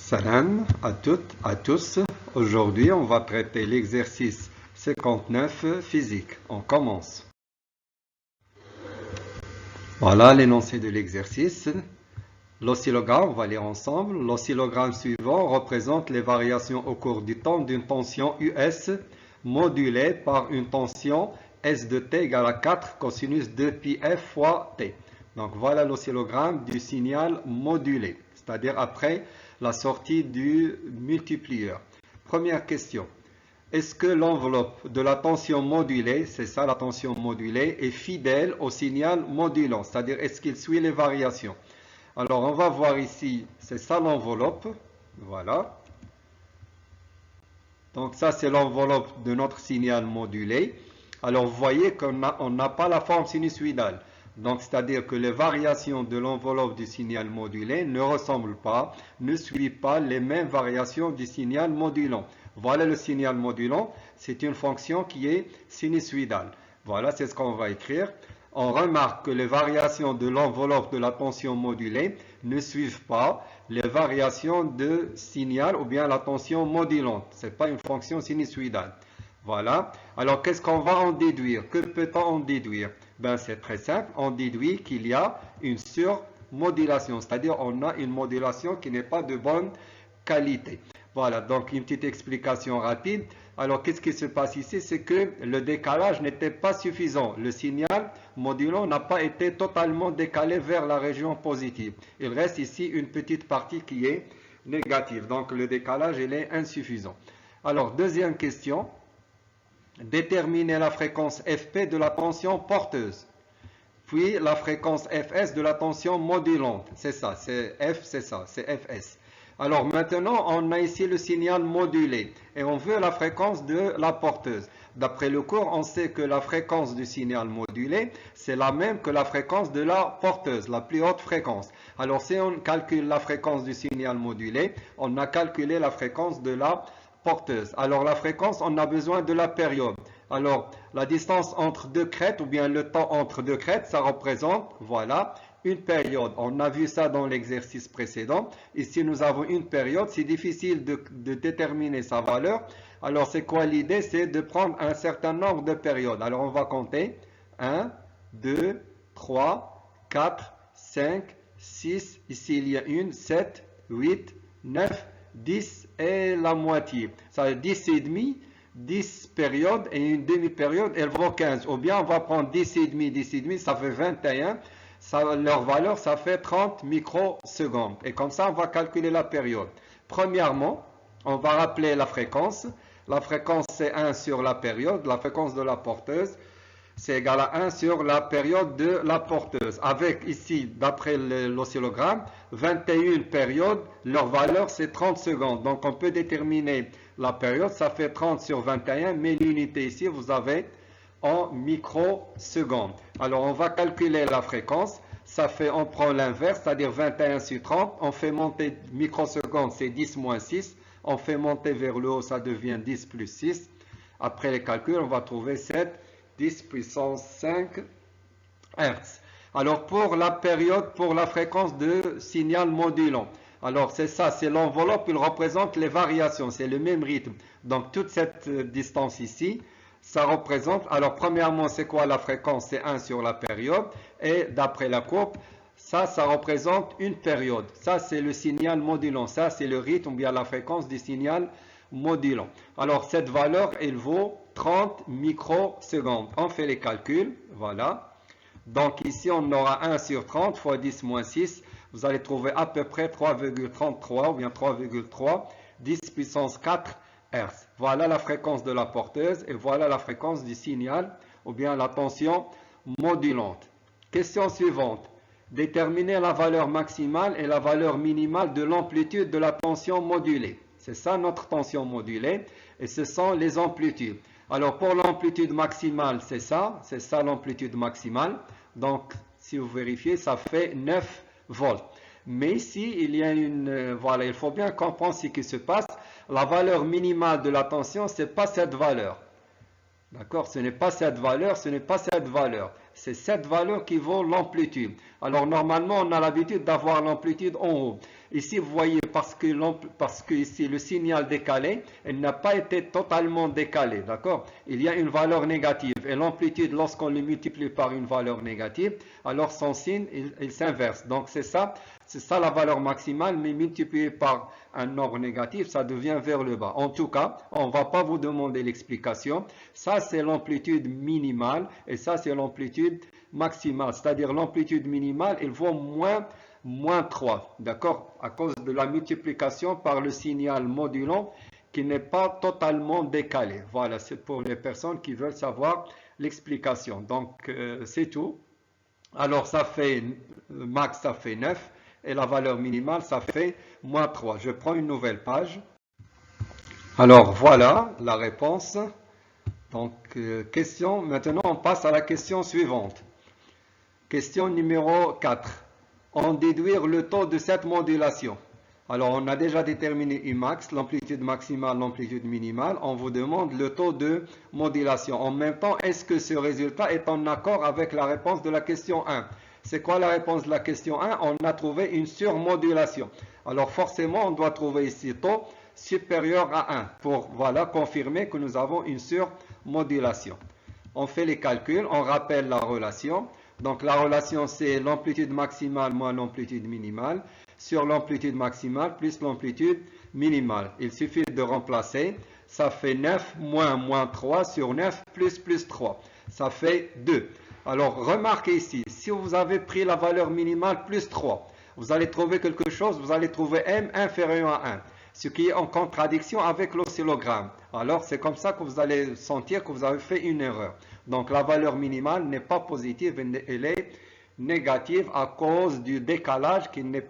Salam à toutes, à tous. Aujourd'hui, on va traiter l'exercice 59 physique. On commence. Voilà l'énoncé de l'exercice. L'oscillogramme, on va lire ensemble. L'oscillogramme suivant représente les variations au cours du temps d'une tension US modulée par une tension S de t égale à 4 cosinus de pi f fois t. Donc voilà l'oscillogramme du signal modulé, c'est-à-dire après la sortie du multiplieur. Première question. Est-ce que l'enveloppe de la tension modulée, c'est ça la tension modulée, est fidèle au signal modulant? C'est-à-dire est-ce qu'il suit les variations? Alors on va voir ici, c'est ça l'enveloppe. Voilà. Donc ça c'est l'enveloppe de notre signal modulé. Alors vous voyez qu'on n'a pas la forme sinusoïdale. Donc c'est-à-dire que les variations de l'enveloppe du signal modulé ne ressemblent pas, ne suivent pas les mêmes variations du signal modulant. Voilà le signal modulant, c'est une fonction qui est sinusoïdale. Voilà, c'est ce qu'on va écrire. On remarque que les variations de l'enveloppe de la tension modulée ne suivent pas les variations de signal ou bien la tension modulante. Ce n'est pas une fonction sinusoïdale. Voilà. Alors, qu'est-ce qu'on va en déduire? Que peut-on en déduire? Ben, c'est très simple. On déduit qu'il y a une surmodulation, c'est-à-dire on a une modulation qui n'est pas de bonne qualité. Voilà, donc une petite explication rapide. Alors, qu'est-ce qui se passe ici? C'est que le décalage n'était pas suffisant. Le signal modulant n'a pas été totalement décalé vers la région positive. Il reste ici une petite partie qui est négative. Donc, le décalage, il est insuffisant. Alors, deuxième question. Déterminer la fréquence Fp de la tension porteuse. Puis, la fréquence Fs de la tension modulante. C'est ça, c'est F, c'est ça, c'est Fs. Alors maintenant, on a ici le signal modulé et on veut la fréquence de la porteuse. D'après le cours, on sait que la fréquence du signal modulé, c'est la même que la fréquence de la porteuse, la plus haute fréquence. Alors si on calcule la fréquence du signal modulé, on a calculé la fréquence de la porteuse. Alors la fréquence, on a besoin de la période. Alors la distance entre deux crêtes ou bien le temps entre deux crêtes, ça représente, voilà, une période. On a vu ça dans l'exercice précédent. Ici, nous avons une période. C'est difficile de déterminer sa valeur. Alors, c'est quoi l'idée? C'est de prendre un certain nombre de périodes. Alors, on va compter. 1, 2, 3, 4, 5, 6. Ici, il y a 1, 7, 8, 9, 10 et la moitié. Ça veut dire 10 et demi. 10 périodes et une demi-période, elle vaut 15. Ou bien, on va prendre 10 et demi, ça fait 21. Leur valeur, ça fait 30 microsecondes. Et comme ça, on va calculer la période. Premièrement, on va rappeler la fréquence. La fréquence, c'est 1 sur la période. La fréquence de la porteuse, c'est égal à 1 sur la période de la porteuse. Avec ici, d'après l'oscillogramme, 21 périodes. Leur valeur, c'est 30 secondes. Donc, on peut déterminer la période. Ça fait 30 sur 21. Mais l'unité ici, vous avez en microsecondes. Alors, on va calculer la fréquence. Ça fait, on prend l'inverse, c'est-à-dire 21 sur 30. On fait monter microsecondes, c'est 10 moins 6. On fait monter vers le haut, ça devient 10 plus 6. Après les calculs, on va trouver 7, 10 puissance 5 Hz. Alors, pour la période, pour la fréquence de signal modulant. Alors, c'est ça, c'est l'enveloppe, il représente les variations, c'est le même rythme. Donc, toute cette distance ici, ça représente, alors premièrement, c'est quoi la fréquence? C'est 1 sur la période. Et d'après la courbe, ça représente une période. Ça, c'est le signal modulant. Ça, c'est le rythme ou bien la fréquence du signal modulant. Alors, cette valeur, elle vaut 30 microsecondes. On fait les calculs. Voilà. Donc, ici, on aura 1 sur 30 fois 10 moins 6. Vous allez trouver à peu près 3,33 ou bien 3,3, 10 puissance 4 Hz. Voilà la fréquence de la porteuse et voilà la fréquence du signal ou bien la tension modulante. Question suivante. Déterminer la valeur maximale et la valeur minimale de l'amplitude de la tension modulée. C'est ça notre tension modulée et ce sont les amplitudes. Alors pour l'amplitude maximale, c'est ça l'amplitude maximale. Donc si vous vérifiez, ça fait 9 volts. Mais ici, il y a voilà, il faut bien comprendre ce qui se passe. La valeur minimale de la tension, ce n'est pas cette valeur. D'accord? Ce n'est pas cette valeur, ce n'est pas cette valeur. C'est cette valeur qui vaut l'amplitude. Alors normalement, on a l'habitude d'avoir l'amplitude en haut. Ici, vous voyez, parce que ici, le signal décalé, il n'a pas été totalement décalé. D'accord? Il y a une valeur négative. Et l'amplitude, lorsqu'on le multiplie par une valeur négative, alors son signe, il s'inverse. Donc c'est ça la valeur maximale, mais multiplié par un nombre négatif, ça devient vers le bas. En tout cas, on ne va pas vous demander l'explication. Ça, c'est l'amplitude minimale et ça, c'est l'amplitude maximale. C'est-à-dire l'amplitude minimale, il vaut moins 3. D'accord? À cause de la multiplication par le signal modulant qui n'est pas totalement décalé. Voilà, c'est pour les personnes qui veulent savoir l'explication. Donc, c'est tout. Alors, ça fait, max, ça fait 9. Et la valeur minimale, ça fait moins 3. Je prends une nouvelle page. Alors, voilà la réponse. Donc, question. Maintenant, on passe à la question suivante. Question numéro 4. En déduire le taux de cette modulation. Alors, on a déjà déterminé Umax, l'amplitude maximale, l'amplitude minimale. On vous demande le taux de modulation. En même temps, est-ce que ce résultat est en accord avec la réponse de la question 1? C'est quoi la réponse de la question 1? On a trouvé une surmodulation. Alors, forcément, on doit trouver ici taux supérieur à 1 pour confirmer que nous avons une surmodulation. On fait les calculs, on rappelle la relation. Donc, la relation, c'est l'amplitude maximale moins l'amplitude minimale sur l'amplitude maximale plus l'amplitude minimale. Il suffit de remplacer. Ça fait 9 moins 3 sur 9 plus 3. Ça fait 2. Alors, remarquez ici, si vous avez pris la valeur minimale plus 3, vous allez trouver quelque chose, vous allez trouver m inférieur à 1, ce qui est en contradiction avec l'oscillogramme. Alors, c'est comme ça que vous allez sentir que vous avez fait une erreur. Donc, la valeur minimale n'est pas positive, elle est négative à cause du décalage qui n'était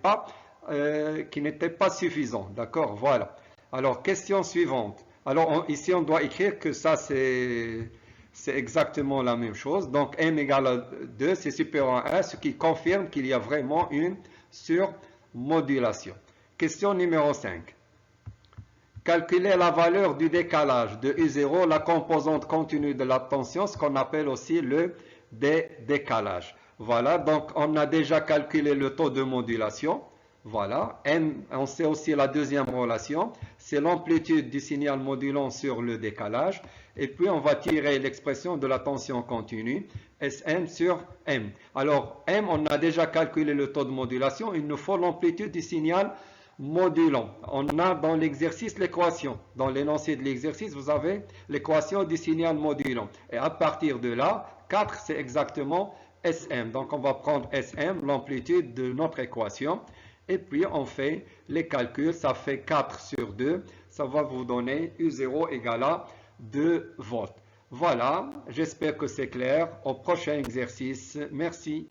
pas suffisant. D'accord? Voilà. Alors, question suivante. Alors, ici, on doit écrire que ça, c'est exactement la même chose. Donc, m égale à 2, c'est supérieur à 1, ce qui confirme qu'il y a vraiment une surmodulation. Question numéro 5. Calculer la valeur du décalage de U0, la composante continue de la tension, ce qu'on appelle aussi le décalage. Voilà, donc on a déjà calculé le taux de modulation. Voilà, M, on sait aussi la deuxième relation, c'est l'amplitude du signal modulant sur le décalage. Et puis on va tirer l'expression de la tension continue, Sm sur M. Alors, M, on a déjà calculé le taux de modulation, il nous faut l'amplitude du signal modulant. On a dans l'exercice l'équation. Dans l'énoncé de l'exercice, vous avez l'équation du signal modulant. Et à partir de là, 4, c'est exactement Sm. Donc, on va prendre Sm, l'amplitude de notre équation. Et puis, on fait les calculs. Ça fait 4 sur 2. Ça va vous donner U0 égale à 2 volts. Voilà, j'espère que c'est clair. Au prochain exercice. Merci.